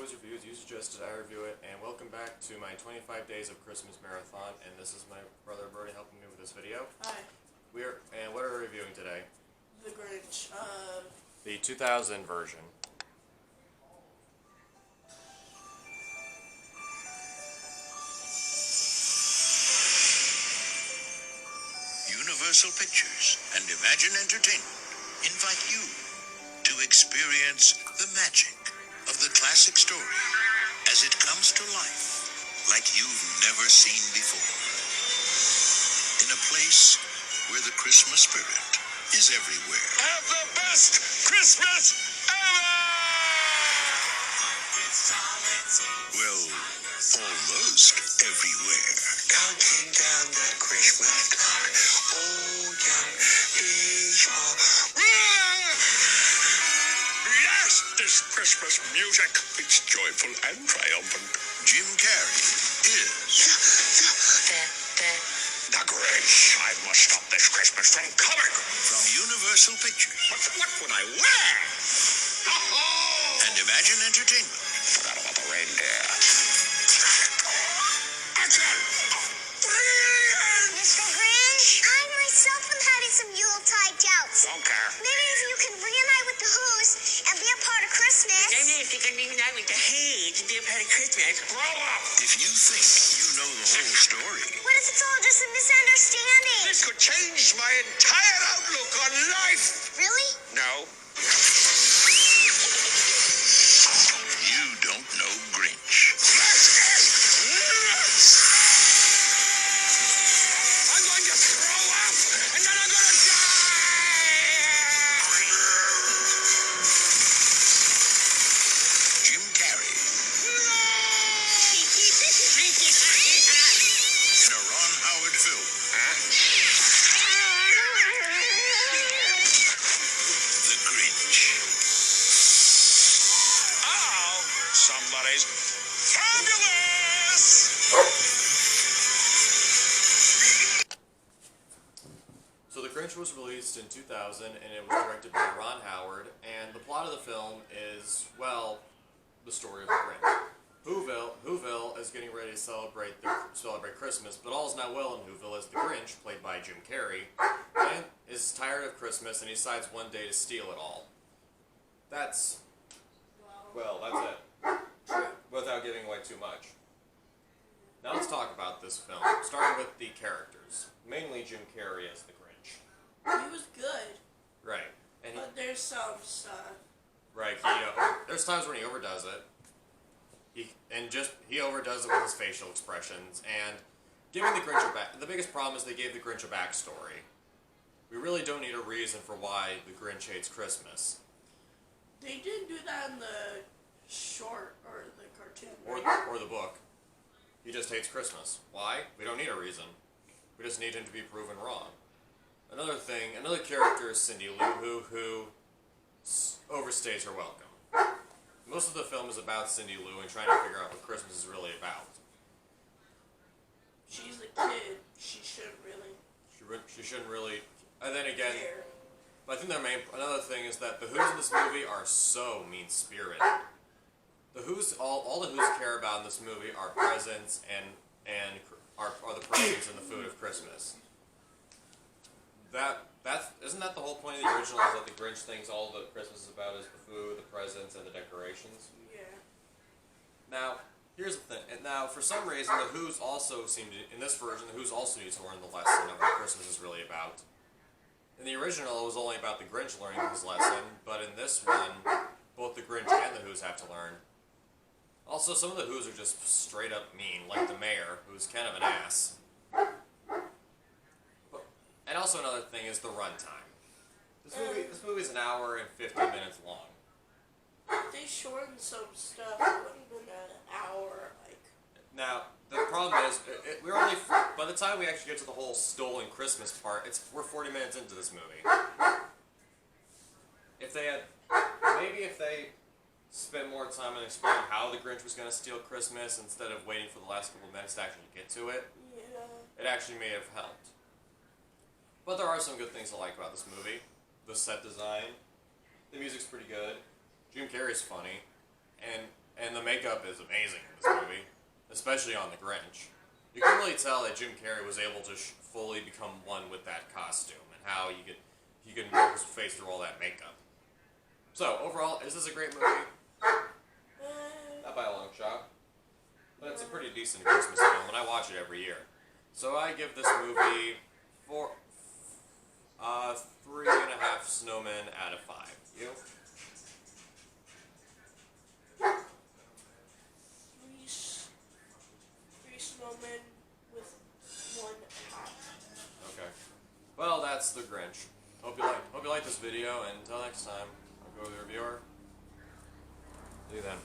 Boys Reviews, you suggested I review it, and welcome back to my 25 Days of Christmas Marathon, and this is my brother Brody helping me with this video. Hi. And what are we reviewing today? The Grinch. The 2000 version. Universal Pictures and Imagine Entertainment invite you to experience the magic of the classic story as it comes to life like you've never seen before. In a place where the Christmas spirit is everywhere. Have the best Christmas ever! Well, almost everywhere. Counting down the Christmas clock. Oh, young Israel. Yes, this Christmas music. It's joyful and triumphant. Jim Carrey is the Grinch. I must stop this Christmas from coming. From Universal Pictures. What would I wear? And Imagine Entertainment. Forgot about the reindeer. Action! Mr. Grinch, I myself am having some Yuletide doubts. Don't care. Maybe if you can reunite with the Who's and be a part of Christmas. Maybe if you can reunite with the Hayes and be a part of Christmas. Grow up! If you think you know the whole story, What if it's all just a misunderstanding? this could change my entire outlook on life. Really? No. You don't know Grinch. I'm going to throw up, and then I'm going to die! Jim Carrey. In a Ron Howard film. The Grinch. Oh, somebody's fabulous! So The Grinch was released in 2000, and it was directed by Ron Howard, and the plot of the film is, well, the story of the Grinch. Whoville is getting ready to celebrate Christmas, but all's not well in Whoville as the Grinch, played by Jim Carrey, and is tired of Christmas and he decides one day to steal it all. That's it. Without giving away too much. Now let's talk about this film, starting with the characters. Mainly Jim Carrey as the Grinch. He was good, Right. And but there's some stuff. Right, there's times when he overdoes it. He overdoes it with his facial expressions, and giving the Grinch the biggest problem is they gave the Grinch a backstory. We really don't need a reason for why the Grinch hates Christmas. They didn't do that in the short or the cartoon. Or the book. He just hates Christmas. Why? We don't need a reason. We just need him to be proven wrong. Another character is Cindy Lou who overstays her welcome. Most of the film is about Cindy Lou and trying to figure out what Christmas is really about. She's a kid. She shouldn't really. She shouldn't really. And then again, care. I think another thing is that the Who's in this movie are so mean-spirited. The Who's all the Who's care about in this movie are presents and are the presents and the food of Christmas. Isn't that the whole point of the original? Is that the Grinch thinks all that Christmas is about is the food, the presents, and the decorations? Yeah. Now, here's the thing. And now, for some reason, the Who's also in this version, the Who's also need to learn the lesson of what Christmas is really about. In the original, it was only about the Grinch learning his lesson, but in this one, both the Grinch and the Who's have to learn. Also, some of the Who's are just straight up mean, like the mayor, who's kind of an ass. And also another thing is the runtime. This movie's an hour and 50 minutes long. They shortened some stuff. It wouldn't have been an hour. Now, the problem is, by the time we actually get to the whole stolen Christmas part, we're 40 minutes into this movie. If they spent more time on explaining how the Grinch was going to steal Christmas instead of waiting for the last couple minutes to actually get to it, Yeah. it actually may have helped. But there are some good things I like about this movie. The set design. The music's pretty good. Jim Carrey's funny. And the makeup is amazing in this movie, especially on the Grinch. You can really tell that Jim Carrey was able to fully become one with that costume and how he can work his face through all that makeup. So overall, is this a great movie? Not by a long shot, but it's a pretty decent Christmas film, and I watch it every year. So I give this movie 3.5 snowmen out of 5. You? Three snowmen with one hat. Okay. Well, that's the Grinch. Hope you like this video, and until next time, I'll go with the reviewer. See you then.